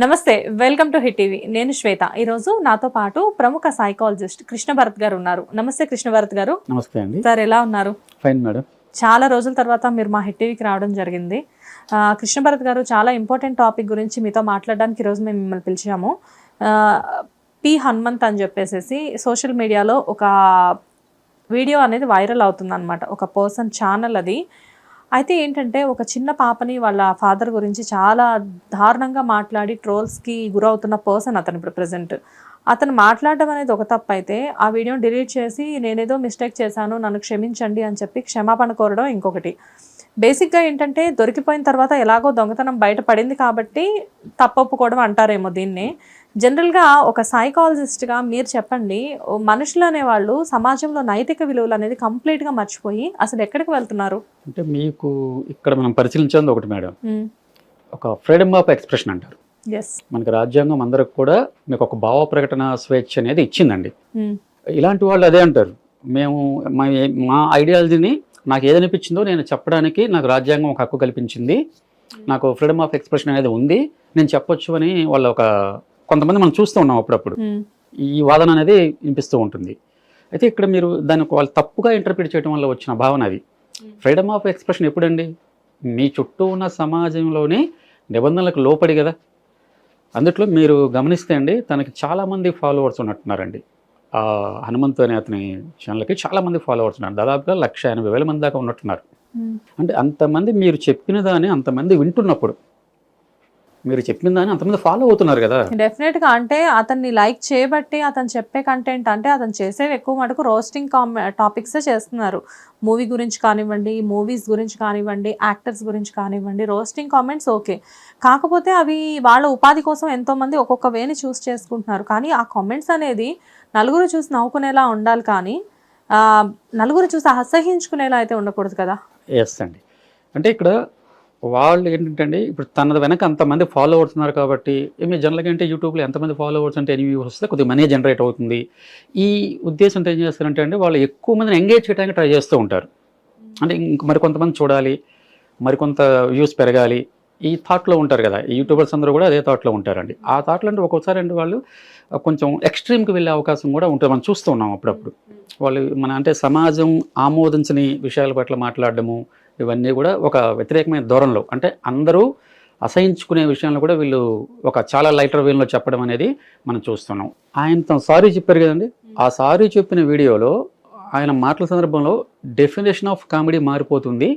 నమస్తే, welcome to hit TV. నేను శ్వేత. ఈరోజు నాతో పాటు ప్రముఖ సైకాలజిస్ట్ కృష్ణ భరత్ గారు ఉన్నారు. నమస్తే కృష్ణ భరత్ గారు. నమస్తే అండి. సార్, ఎలా ఉన్నారు? Fine madam. చాలా రోజుల తర్వాత మీరు మా హిట్ టీవీకి రావడం జరిగింది. కృష్ణ భరత్ గారు, చాలా ఇంపార్టెంట్ టాపిక్ గురించి మీతో మాట్లాడడానికి ఈరోజు మేము మిమ్మల్ని పిలిచాము. పి హనుమంత్ అని చెప్పేసి సోషల్ మీడియాలో ఒక వీడియో అనేది వైరల్ అవుతుంది అనమాట. ఒక పర్సన్ ఛానల్ అది. అయితే ఏంటంటే, ఒక చిన్న పాపని వాళ్ళ ఫాదర్ గురించి చాలా దారుణంగా మాట్లాడి ట్రోల్స్కి గురవుతున్న పర్సన్ అతను ఇప్పుడు ప్రజెంట్. అతను మాట్లాడడం అనేది ఒక తప్పు అయితే, ఆ వీడియోని డిలీట్ చేసి నేనేదో మిస్టేక్ చేశాను, నన్ను క్షమించండి అని చెప్పి క్షమాపణ కోరడం ఇంకొకటి. బేసిక్గా ఏంటంటే, దొరికిపోయిన తర్వాత ఎలాగో దొంగతనం బయటపడింది కాబట్టి తప్పొప్పుకోవడం అంటారేమో దీన్ని. జనరల్గా ఒక సైకాలజిస్ట్గా మీరు చెప్పండి, మనుషులు అనేవాళ్ళు సమాజంలో నైతిక విలువలు అనేది కంప్లీట్గా మర్చిపోయి అసలు ఎక్కడికి వెళ్తున్నారు? అంటే మీకు ఇక్కడ మనం పరిశీలించేది ఒకటి మేడం, ఒక ఫ్రీడమ్ ఆఫ్ ఎక్స్ప్రెషన్ అంటారు. మనకి రాజ్యాంగం అందరికి కూడా మీకు ఒక భావ ప్రకటన స్వేచ్ఛ అనేది ఇచ్చిందండి. ఇలాంటి వాళ్ళు అదే అంటారు, మేము మా ఐడియాలజీని నాకు ఏదనిపించిందో నేను చెప్పడానికి నాకు రాజ్యాంగం ఒక హక్కు కల్పించింది, నాకు ఫ్రీడమ్ ఆఫ్ ఎక్స్ప్రెషన్ అనేది ఉంది, నేను చెప్పొచ్చు అని వాళ్ళు కొంతమంది మనం చూస్తూ ఉన్నాం అప్పుడప్పుడు. ఈ వాదన అనేది వినిపిస్తూ ఉంటుంది. అయితే ఇక్కడ మీరు దాన్ని వాళ్ళు తప్పుగా ఇంటర్ప్రిట్ చేయడం వల్ల వచ్చిన భావన అది. ఫ్రీడమ్ ఆఫ్ ఎక్స్ప్రెషన్ ఎప్పుడండి? మీ చుట్టూ ఉన్న సమాజంలోని నిబంధనలకు లోపడి కదా. అందుట్లో మీరు గమనిస్తే అండి, తనకి చాలామంది ఫాలోవర్స్ ఉన్నట్టున్నారండి. హనుమంతు అనే అతని ఛానల్కి చాలామంది ఫాలోవర్స్ ఉన్నారు. దాదాపుగా 180,000 మంది దాకా ఉన్నట్టున్నారు. అంటే అంతమంది మీరు చెప్పిన దాన్ని అంతమంది వింటున్నప్పుడు, మీరు చెప్పిన దాన్ని అంతమంది ఫాలో అవుతున్నారు కదా. డెఫినెట్గా. అంటే అతన్ని లైక్ చేయబట్టి అతను చెప్పే కంటెంట్, అంటే అతను చేసేవి ఎక్కువ మటుకు రోస్టింగ్ టాపిక్సే చేస్తున్నారు. మూవీ గురించి కానివ్వండి, మూవీస్ గురించి కానివ్వండి, యాక్టర్స్ గురించి కానివ్వండి, రోస్టింగ్ కామెంట్స్ ఓకే. కాకపోతే అవి వాళ్ళ ఉపాధి కోసం ఎంతోమంది ఒక్కొక్క వేని చూస్ చేసుకుంటున్నారు. కానీ ఆ కామెంట్స్ అనేది నలుగురు చూసి నవ్వుకునేలా ఉండాలి, కానీ నలుగురు చూసి అసహించుకునేలా అయితే ఉండకూడదు కదా. ఎస్ అండి. అంటే ఇక్కడ వాళ్ళు ఏంటంటే, ఇప్పుడు తన వెనక అంతమంది ఫాలోవర్స్ ఉన్నారు కాబట్టి, ఏమి జనరల్గా అంటే యూట్యూబ్లో ఎంతమంది ఫాలోవర్స్ అంటే ఎన్ని వ్యూస్ వస్తే కొద్దిగా మనీ జనరేట్ అవుతుంది. ఈ ఉద్దేశంతో ఏం చేస్తారంటే అండి, వాళ్ళు ఎక్కువ మందిని ఎంగేజ్ చేయడానికి ట్రై చేస్తూ ఉంటారు. అంటే ఇంక మరికొంతమంది చూడాలి, మరికొంత వ్యూస్ పెరగాలి, ఈ థాట్లో ఉంటారు కదా. ఈ యూట్యూబర్స్ అందరూ కూడా అదే థాట్లో ఉంటారండి. ఆ థాట్లో అంటే ఒక్కొక్కసారి అండి వాళ్ళు కొంచెం ఎక్స్ట్రీమ్కి వెళ్ళే అవకాశం కూడా ఉంటుంది. మనం చూస్తూ ఉన్నాం అప్పుడప్పుడు. వాళ్ళు అంటే సమాజం ఆమోదించని విషయాల పట్ల మాట్లాడడము, ఇవన్నీ కూడా ఒక వ్యతిరేకమైన ధోరణిలో, అంటే అందరూ అసహించుకునే విషయంలో కూడా వీళ్ళు ఒక చాలా లైటర్ వేలో చెప్పడం అనేది మనం చూస్తున్నాం. ఆయన సారీ చెప్పారు కదండి, ఆ సారీ చెప్పిన వీడియోలో ఆయన మాటల సందర్భంలో డెఫినేషన్ ఆఫ్ కామెడీ మారిపోతుంది,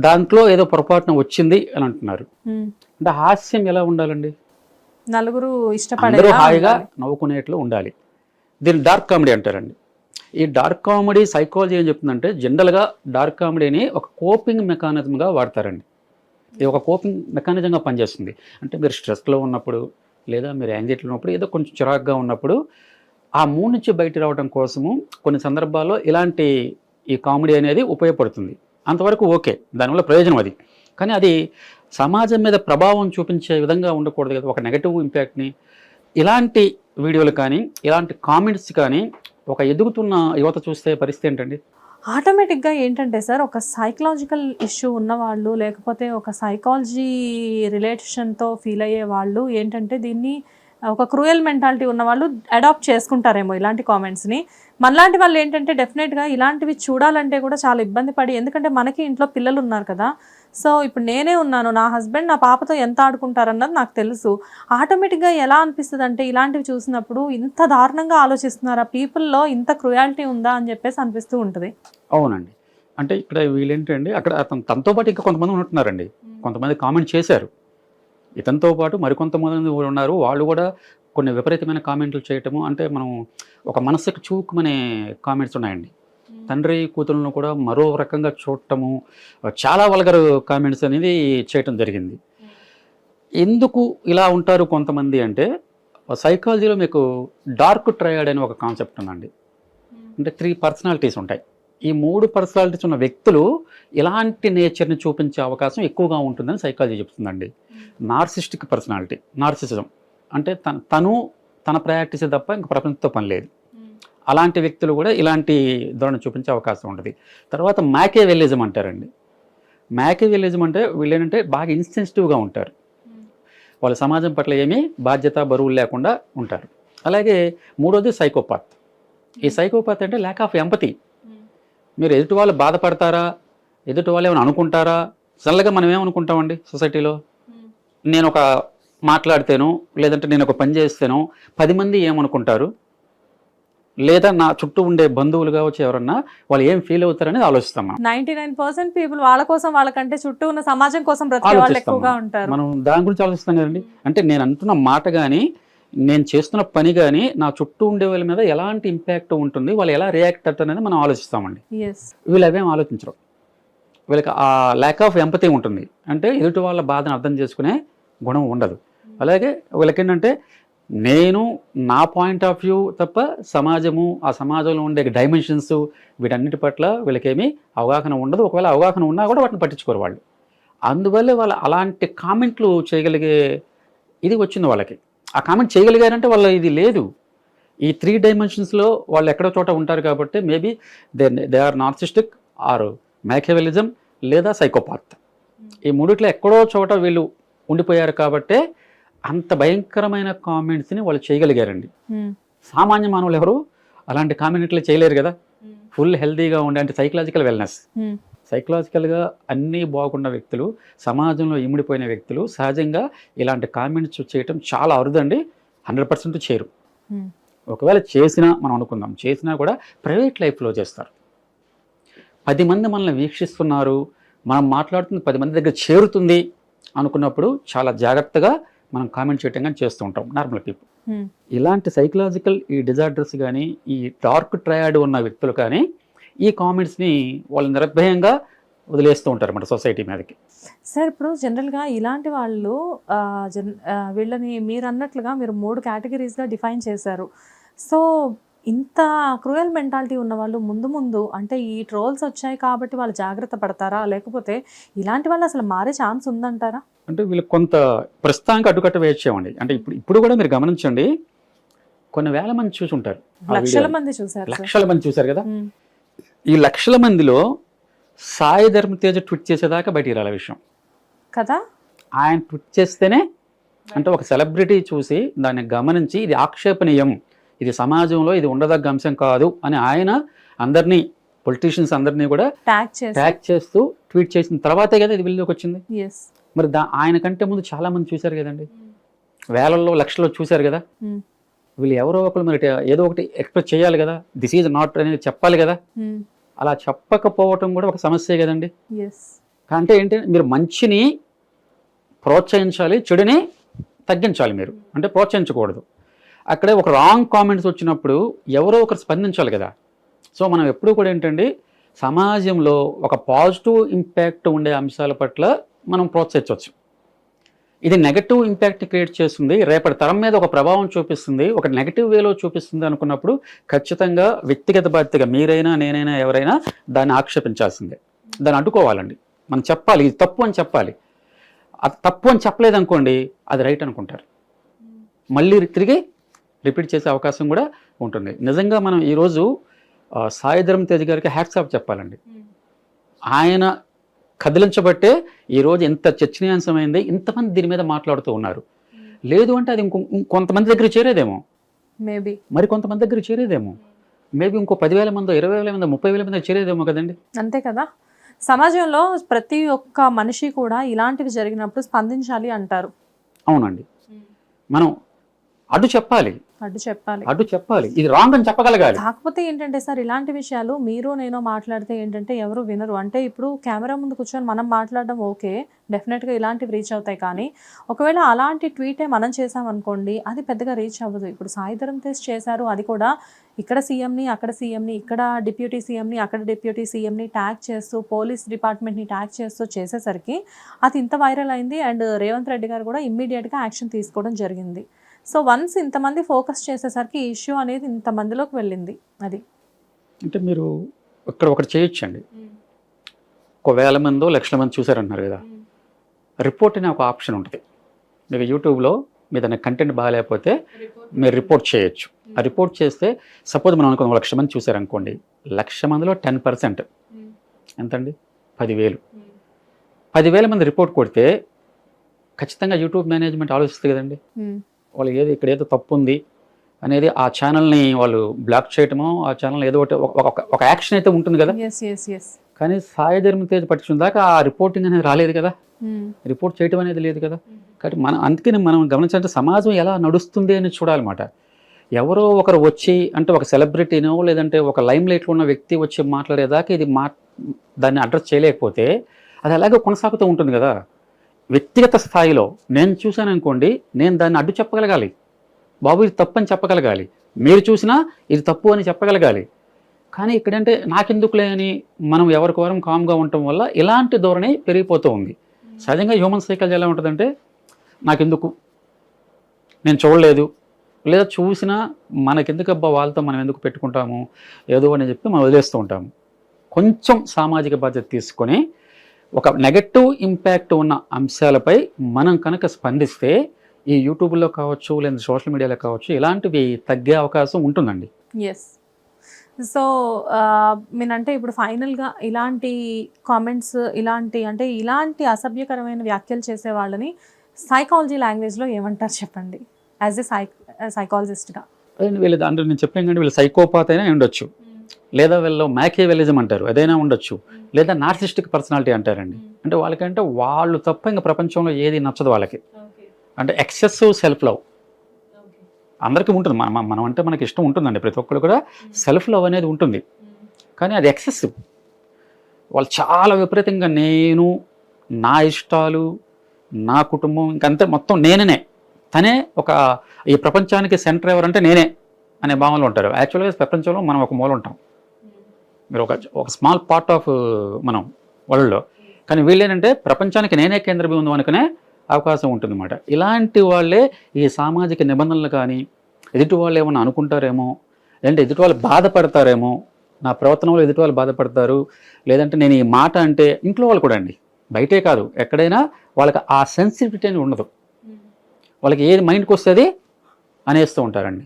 దాంట్లో ఏదో పొరపాటున వచ్చింది అని అంటున్నారు. అంటే హాస్యం ఎలా ఉండాలండి? నలుగురు ఇష్టపడే హాయిగా నవ్వుకునేట్లు ఉండాలి. దీన్ని డార్క్ కామెడీ అంటారండి. ఈ డార్క్ కామెడీ సైకాలజీ ఏం చెప్తుందంటే, జనరల్గా డార్క్ కామెడీని ఒక కోపింగ్ మెకానిజంగా వాడతారండి. ఇది ఒక కోపింగ్ మెకానిజంగా పనిచేస్తుంది. అంటే మీరు స్ట్రెస్లో ఉన్నప్పుడు, లేదా మీరు యాంగ్జైటీలో ఉన్నప్పుడు, ఏదో కొంచెం చిరాకుగా ఉన్నప్పుడు, ఆ మూడ్ నుంచి బయట రావడం కోసము కొన్ని సందర్భాల్లో ఇలాంటి ఈ కామెడీ అనేది ఉపయోగపడుతుంది. అంతవరకు ఓకే, దానివల్ల ప్రయోజనం అది. కానీ అది సమాజం మీద ప్రభావం చూపించే విధంగా ఉండకూడదు కదా, ఒక నెగటివ్ ఇంపాక్ట్ని. ఇలాంటి వీడియోలు కానీ, ఇలాంటి కామెంట్స్ కానీ ఒక ఎదుగుతున్న యువత చూస్తే పరిస్థితి ఏంటండి? ఆటోమేటిక్గా ఏంటంటే సార్, ఒక సైకలాజికల్ ఇష్యూ ఉన్నవాళ్ళు, లేకపోతే ఒక సైకాలజీ రిలేషన్తో ఫీల్ అయ్యే వాళ్ళు ఏంటంటే, దీన్ని ఒక క్రూయల్ మెంటాలిటీ ఉన్న వాళ్ళు అడాప్ట్ చేసుకుంటారేమో ఇలాంటి కామెంట్స్ని. మనలాంటి వాళ్ళు ఏంటంటే డెఫినెట్గా ఇలాంటివి చూడాలంటే కూడా చాలా ఇబ్బంది పడి, ఎందుకంటే మనకి ఇంట్లో పిల్లలు ఉన్నారు కదా. సో ఇప్పుడు నేనే ఉన్నాను, నా హస్బెండ్ నా పాపతో ఎంత ఆడుకుంటారన్నది నాకు తెలుసు. ఆటోమేటిక్గా ఎలా అనిపిస్తుంది అంటే, ఇలాంటివి చూసినప్పుడు ఇంత దారుణంగా ఆలోచిస్తున్నారా, పీపుల్లో ఇంత క్రూయాలిటీ ఉందా అని చెప్పేసి అనిపిస్తూ ఉంటుంది. అవునండి. అంటే ఇక్కడ వీళ్ళేంటండి, అక్కడ తనతో పాటు ఇంకా కొంతమంది ఉంటున్నారండి. కొంతమంది కామెంట్ చేశారు, ఇతనితో పాటు మరికొంతమంది ఉన్నారు. వాళ్ళు కూడా కొన్ని విపరీతమైన కామెంట్లు చేయటము, అంటే మనం ఒక మనసుకు చూకుమనే కామెంట్స్ ఉన్నాయండి. తండ్రి కూతురులను కూడా మరో రకంగా చూడటము, చాలా వల్గర్ కామెంట్స్ అనేది చేయటం జరిగింది. ఎందుకు ఇలా ఉంటారు కొంతమంది అంటే, సైకాలజీలో మీకు డార్క్ ట్రయాడ్ అనే ఒక కాన్సెప్ట్ ఉందండి. అంటే 3 పర్సనాలిటీస్ ఉంటాయి. ఈ 3 పర్సనాలిటీస్ ఉన్న వ్యక్తులు ఇలాంటి నేచర్ని చూపించే అవకాశం ఎక్కువగా ఉంటుందని సైకాలజీ చెప్తుందండి. నార్సిస్టిక్ పర్సనాలిటీ, నార్సిసిజం అంటే తన ప్రయారిటీస్ తప్ప ఇంక ప్రపంచంతో పని లేదు. అలాంటి వ్యక్తులు కూడా ఇలాంటి ధోరణి చూపించే అవకాశం ఉంటుంది. తర్వాత మ్యాకియవెలిజం అంటారండి. మ్యాకియవెలిజం అంటే వీళ్ళు ఏంటంటే బాగా ఇన్సెన్సిటివ్గా ఉంటారు. వాళ్ళు సమాజం పట్ల ఏమీ బాధ్యత బరువులు లేకుండా ఉంటారు. అలాగే మూడోది సైకోపాత్. ఈ సైకోపాత్ అంటే ల్యాక్ ఆఫ్ ఎంపతి. మీరు ఎదుటి వాళ్ళు బాధపడతారా, ఎదుటి వాళ్ళు ఏమైనా అనుకుంటారా? సరళగా మనం ఏమనుకుంటామండి సొసైటీలో, నేను ఒక మాట్లాడితేనో లేదంటే నేను ఒక పని చేస్తేనో 10 మంది ఏమనుకుంటారు, లేదా నా చుట్టూ ఉండే బంధువులు కావచ్చు ఎవరన్నా వాళ్ళు ఏం ఫీల్ అవుతారనేది ఆలోచిస్తాం. 99% పీపుల్ వాళ్ళ కోసం వాళ్ళకంటే చుట్టూ ఉన్న సమాజం కోసం బ్రతికే వాళ్ళు ఎక్కువగా ఉంటారు. మనం దాని గురించి ఆలోచిస్తాం కదండి. అంటే నేను అంటున్న మాట కానీ నేను చేస్తున్న పని కానీ నా చుట్టూ ఉండే వాళ్ళ మీద ఎలాంటి ఇంపాక్ట్ ఉంటుంది, వాళ్ళు ఎలా రియాక్ట్ అవుతారు అనేది మనం ఆలోచిస్తామండి. వీళ్ళు అవేం ఆలోచించరు. వీళ్ళకి ఆ ల్యాక్ ఆఫ్ ఎంపతి ఉంటుంది. అంటే ఎదుటి వాళ్ళ బాధను అర్థం చేసుకునే గుణం ఉండదు. అలాగే వీళ్ళకి ఏంటంటే నేను నా పాయింట్ ఆఫ్ వ్యూ తప్ప సమాజము, ఆ సమాజంలో ఉండే డైమెన్షన్స్ వీటన్నిటి పట్ల వీళ్ళకేమీ అవగాహన ఉండదు. ఒకవేళ అవగాహన ఉన్నా కూడా వాటిని పట్టించుకోరు వాళ్ళు. అందువల్ల వాళ్ళు అలాంటి కామెంట్లు చేయగలిగే ఇది వచ్చింది వాళ్ళకి. ఆ కామెంట్ చేయగలిగారంటే వాళ్ళ ఇది లేదు. ఈ 3 డైమెన్షన్స్లో వాళ్ళు ఎక్కడో చోట ఉంటారు కాబట్టి maybe they are narcissistic or Machiavellianism లేదా సైకోపాత్. ఈ మూడిట్లో ఎక్కడో చోట వీళ్ళు ఉండిపోయారు కాబట్టే అంత భయంకరమైన కామెంట్స్ని వాళ్ళు చేయగలిగారండి. సామాన్య మానవులు ఎవరు అలాంటి కామెంట్లు చేయలేరు కదా. ఫుల్ హెల్తీగా ఉండే అంటే సైకలాజికల్ వెల్నెస్, సైకలాజికల్గా అన్నీ బాగున్న వ్యక్తులు, సమాజంలో ఇమిడిపోయిన వ్యక్తులు సహజంగా ఇలాంటి కామెంట్స్ చేయటం చాలా అరుదండి. 100% చేయరు. ఒకవేళ చేసినా మనం అనుకుందాం, చేసినా కూడా ప్రైవేట్ లైఫ్లో చేస్తారు. 10 మంది మనల్ని వీక్షిస్తున్నారు, మనం మాట్లాడుతుంది 10 మంది దగ్గర చేరుతుంది అనుకున్నప్పుడు చాలా జాగ్రత్తగా మనం కామెంట్ చేయటం కానీ చేస్తూ ఉంటాం నార్మల్ పీపుల్. ఇలాంటి సైకలాజికల్ ఈ డిజార్డర్స్ కానీ ఈ డార్క్ ట్రయాడ్ ఉన్న వ్యక్తులు కానీ ఈ కామెంట్స్ని వాళ్ళు నిర్భయంగా వదిలేస్తూ ఉంటారు మన సొసైటీ మీదకి. సార్ ఇప్పుడు జనరల్గా ఇలాంటి వాళ్ళు వీళ్ళని మీరు అన్నట్లుగా మీరు 3 కేటగిరీస్గా డిఫైన్ చేశారు. సో ఇంత క్రూయల్ మెంటాలిటీ ఉన్న వాళ్ళు ముందు అంటే ఈ ట్రోల్స్ వచ్చాయి కాబట్టి వాళ్ళు జాగ్రత్త పడతారా, లేకపోతే ఇలాంటి వాళ్ళు అసలు మారే ఛాన్స్ ఉందంటారా? అంటే వీళ్ళు కొంత ప్రస్తుతానికి అడ్డుకట్ట వేయచ్చేవండి. అంటే ఇప్పుడు కూడా మీరు గమనించండి, కొన్ని వేల మంది చూసి ఉంటారు, లక్షల మంది చూసారు కదా. ఈ లక్షల మందిలో సాయి ధర్మ తేజ ట్వీట్ చేసేదాకా బయటికి రాలే విషయం కదా. ఆయన ట్వీట్ చేస్తేనే అంటే ఒక సెలబ్రిటీ చూసి దాన్ని గమనించి ఇది ఆక్షేపణీయం, ఇది సమాజంలో ఇది ఉండదగ్గ అంశం కాదు అని ఆయన అందరినీ పొలిటీషియన్స్ అందరినీ కూడా ట్యాగ్ చేస్తూ ట్వీట్ చేసిన తర్వాతే కదా ఇది వెలుగులోకి వచ్చింది. మరి ఆయన కంటే ముందు చాలా మంది చూశారు కదండి, వేలల్లో లక్షల్లో చూశారు కదా. వీళ్ళు ఎవరో ఒకరు మరి ఏదో ఒకటి ఎక్స్ప్రెస్ చేయాలి కదా, దిస్ ఈజ్ నాట్ అనేది చెప్పాలి కదా. అలా చెప్పకపోవటం కూడా ఒక సమస్యే కదండి. అంటే ఏంటి, మీరు మంచిని ప్రోత్సహించాలి, చెడుని తగ్గించాలి. మీరు అంటే ప్రోత్సహించకూడదు. అక్కడే ఒక రాంగ్ కామెంట్స్ వచ్చినప్పుడు ఎవరో ఒకరు స్పందించాలి కదా. సో మనం ఎప్పుడూ కూడా ఏంటండి, సమాజంలో ఒక పాజిటివ్ ఇంపాక్ట్ ఉండే అంశాల పట్ల మనం ప్రోత్సహించవచ్చు. ఇది నెగటివ్ ఇంపాక్ట్ క్రియేట్ చేస్తుంది, రేపటి తరం మీద ఒక ప్రభావం చూపిస్తుంది, ఒక నెగటివ్ వేలో చూపిస్తుంది అనుకున్నప్పుడు ఖచ్చితంగా వ్యక్తిగత బాధ్యతగా మీరైనా నేనైనా ఎవరైనా దాన్ని ఆక్షేపించాల్సిందే, దాన్ని అడ్డుకోవాలండి. మనం చెప్పాలి ఇది తప్పు అని చెప్పాలి. అది తప్పు అని చెప్పలేదనుకోండి అది రైట్ అనుకుంటారు, మళ్ళీ తిరిగి రిపీట్ చేసే అవకాశం కూడా ఉంటుంది. నిజంగా మనం ఈరోజు సాయి ధర్మ తేజ్ గారికి హ్యాట్స్ ఆఫ్ చెప్పాలండి. ఆయన కదిలించబట్టే ఈరోజు ఎంత చర్చనీయాంశమైంది, ఇంతమంది దీని మీద మాట్లాడుతూ ఉన్నారు. లేదు అంటే అది కొంతమంది దగ్గర చేరేదేమో, మేబీ మరి కొంతమంది దగ్గర చేరేదేమో, మేబీ ఇంకో 10,000 మందో 20,000 మందో 30,000 మంది చేరేదేమో కదండి. అంతే కదా. సమాజంలో ప్రతి ఒక్క మనిషి కూడా ఇలాంటివి జరిగినప్పుడు స్పందించాలి అంటారు. అవునండి, మనం అడ్డు చెప్పాలి. ఇది రాంగ్ అని చెప్పగలగాలి. కాకపోతే ఏంటంటే సార్, ఇలాంటి విషయాలు మీరు నేను మాట్లాడితే ఏంటంటే ఎవరు వినరు. అంటే ఇప్పుడు కెమెరా ముందు కూర్చొని మనం మాట్లాడడం ఓకే, డెఫినెట్గా ఇలాంటివి రీచ్ అవుతాయి. కానీ ఒకవేళ అలాంటి ట్వీటే మనం చేసామనుకోండి అది పెద్దగా రీచ్ అవ్వదు. ఇప్పుడు సాయి ధరమ్ తేజ్ చేశారు, అది కూడా ఇక్కడ సీఎంని అక్కడ సీఎంని, ఇక్కడ డిప్యూటీ సీఎంని అక్కడ డిప్యూటీ సీఎంని ట్యాగ్ చేస్తూ పోలీస్ డిపార్ట్మెంట్ని ట్యాగ్ చేస్తూ చేసేసరికి అది ఇంత వైరల్ అయింది. అండ్ రేవంత్ రెడ్డి గారు కూడా ఇమ్మీడియట్గా యాక్షన్ తీసుకోవడం జరిగింది. సో వన్స్ ఇంతమంది ఫోకస్ చేసేసరికి ఈ ఇష్యూ అనేది ఇంతమందిలోకి వెళ్ళింది. అది అంటే మీరు ఇక్కడ ఒకటి చేయొచ్చండి, 1,000 మందో 1,00,000 మంది చూసారంటున్నారు కదా, రిపోర్ట్ అనే ఒక ఆప్షన్ ఉంటుంది మీకు యూట్యూబ్లో. మీద కంటెంట్ బాగాలేకపోతే మీరు రిపోర్ట్ చేయొచ్చు. ఆ రిపోర్ట్ చేస్తే సపోజ్ మనం అనుకున్న 1,00,000 మంది చూసారనుకోండి, 1,00,000 మందిలో 10% ఎంతండి, 10,000. 10,000 మంది రిపోర్ట్ కొడితే ఖచ్చితంగా యూట్యూబ్ మేనేజ్మెంట్ ఆలోచిస్తుంది కదండి. వాళ్ళు ఇక్కడ ఏదో తప్పు ఉంది అనేది ఆ ఛానల్ని వాళ్ళు బ్లాక్ చేయటమో, ఆ ఛానల్ ఏదో ఒకటి ఒక యాక్షన్ అయితే ఉంటుంది కదా. కానీ సాయి ధర్మ తేజ్ పట్టించిన దాకా ఆ రిపోర్టింగ్ అనేది రాలేదు కదా, రిపోర్ట్ చేయటం అనేది లేదు కదా. కాబట్టి అందుకని మనం గమనించాలంటే సమాజం ఎలా నడుస్తుంది అని చూడాలన్నమాట. ఎవరో ఒకరు వచ్చి అంటే ఒక సెలబ్రిటీనో లేదంటే ఒక లైమ్ లైట్లో ఉన్న వ్యక్తి వచ్చి మాట్లాడేదాకా ఇది దాన్ని అడ్రస్ చేయలేకపోతే అది అలాగే కొనసాగుతూ ఉంటుంది కదా. వ్యక్తిగత స్థాయిలో నేను చూశాను అనుకోండి, నేను దాన్ని అడ్డు చెప్పగలగాలి, బాబు ఇది తప్పు అని చెప్పగలగాలి, మీరు చూసినా ఇది తప్పు అని చెప్పగలగాలి. కానీ ఇక్కడంటే నాకెందుకులే అని మనం ఎవరికి వారం కామ్గా ఉండటం వల్ల ఇలాంటి ధోరణి పెరిగిపోతూ ఉంది. సహజంగా హ్యూమన్ సైకాలజీ ఎలా ఉంటుందంటే నాకెందుకు, నేను చూడలేదు, లేదా చూసినా మనకెందుకు అబ్బా వాళ్ళతో మనం ఎందుకు పెట్టుకుంటాము ఏదో అని చెప్పి మనం వదిలేస్తూ ఉంటాము. కొంచెం సామాజిక బాధ్యత తీసుకొని ఒక నెగటివ్ ఇంపాక్ట్ ఉన్న అంశాలపై మనం కనుక స్పందిస్తే ఈ యూట్యూబ్లో కావచ్చు లేదా సోషల్ మీడియాలో కావచ్చు ఇలాంటివి తగ్గే అవకాశం ఉంటుందండి. ఎస్. సో మీనంటే ఇప్పుడు ఫైనల్గా ఇలాంటి కామెంట్స్ ఇలాంటి అసభ్యకరమైన వ్యాఖ్యలు చేసే వాళ్ళని సైకాలజీ లాంగ్వేజ్లో ఏమంటారు చెప్పండి, యాజ్ ఎ సైకాలజిస్ట్గా? వీళ్ళు అంటే నేను చెప్పాను కానీ వీళ్ళు సైకోపాత్ అయినా ఉండొచ్చు, లేదా వీళ్ళు మ్యాకియవెలిజం అంటారు అదైనా ఉండొచ్చు, లేదా నార్సిస్టిక్ పర్సనాలిటీ అంటారండి. అంటే వాళ్ళకంటే వాళ్ళు తప్ప ఇంకా ప్రపంచంలో ఏది నచ్చదు వాళ్ళకి. అంటే ఎక్సెసివ్ సెల్ఫ్ లవ్ అందరికీ ఉంటుంది. మనం అంటే మనకి ఇష్టం ఉంటుందండి, ప్రతి ఒక్కరు కూడా సెల్ఫ్ లవ్ అనేది ఉంటుంది. కానీ అది ఎక్సెసివ్. వాళ్ళు చాలా విపరీతంగా నేను, నా ఇష్టాలు, నా కుటుంబం, ఇంకంతే మొత్తం నేనే, తనే ఈ ప్రపంచానికి సెంటర్ ఎవరంటే నేనే అనే భావనలో ఉంటారు. యాక్చువల్గా ప్రపంచంలో మనం ఒక మూల ఉంటాం, మీరు ఒక స్మాల్ పార్ట్ ఆఫ్ మనం వరల్డ్లో. కానీ వీళ్ళేంటంటే ప్రపంచానికి నేనే కేంద్ర బిందువు అనుకునే అవకాశం ఉంటుందన్నమాట. ఇలాంటి వాళ్ళే ఈ సామాజిక నిబంధనలు కానీ ఎదుటి వాళ్ళు ఏమన్నా అనుకుంటారేమో, లేదంటే ఎదుటి వాళ్ళు బాధపడతారేమో, నా ప్రవర్తనలో ఎదుటి వాళ్ళు బాధపడతారు, లేదంటే నేను ఈ మాట అంటే ఇంట్లో వాళ్ళు కూడా అండి, బయటే కాదు ఎక్కడైనా వాళ్ళకి ఆ సెన్సిటివిటీ అని ఉండదు. వాళ్ళకి ఏది మైండ్కి వస్తుంది అనేస్తూ ఉంటారండి.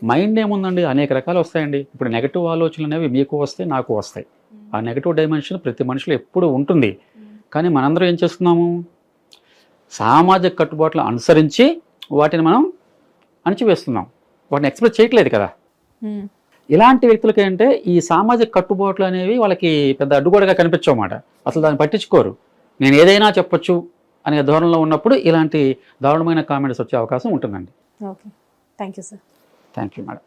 మైండ్ ఏముందండి, అనేక రకాలు వస్తాయండి. ఇప్పుడు నెగటివ్ ఆలోచనలు అనేవి మీకు వస్తాయి, నాకు వస్తాయి. ఆ నెగటివ్ డైమెన్షన్ ప్రతి మనిషిలో ఎప్పుడూ ఉంటుంది. కానీ మనందరం ఏం చేస్తున్నాము, సామాజిక కట్టుబాట్లు అనుసరించి వాటిని మనం అణచివేస్తున్నాం, వాటిని ఎక్స్ప్రెస్ చేయట్లేదు కదా. ఇలాంటి వ్యక్తులకి అంటే ఈ సామాజిక కట్టుబాట్లు అనేవి వాళ్ళకి పెద్ద అడ్డుగోడగా కనిపించవన్నమాట. అసలు దాన్ని పట్టించుకోరు. నేను ఏదైనా చెప్పొచ్చు అనే ధోరణిలో ఉన్నప్పుడు ఇలాంటి దారుణమైన కామెంట్స్ వచ్చే అవకాశం ఉంటుందండి. Okay, thank you sir. Thank you madam.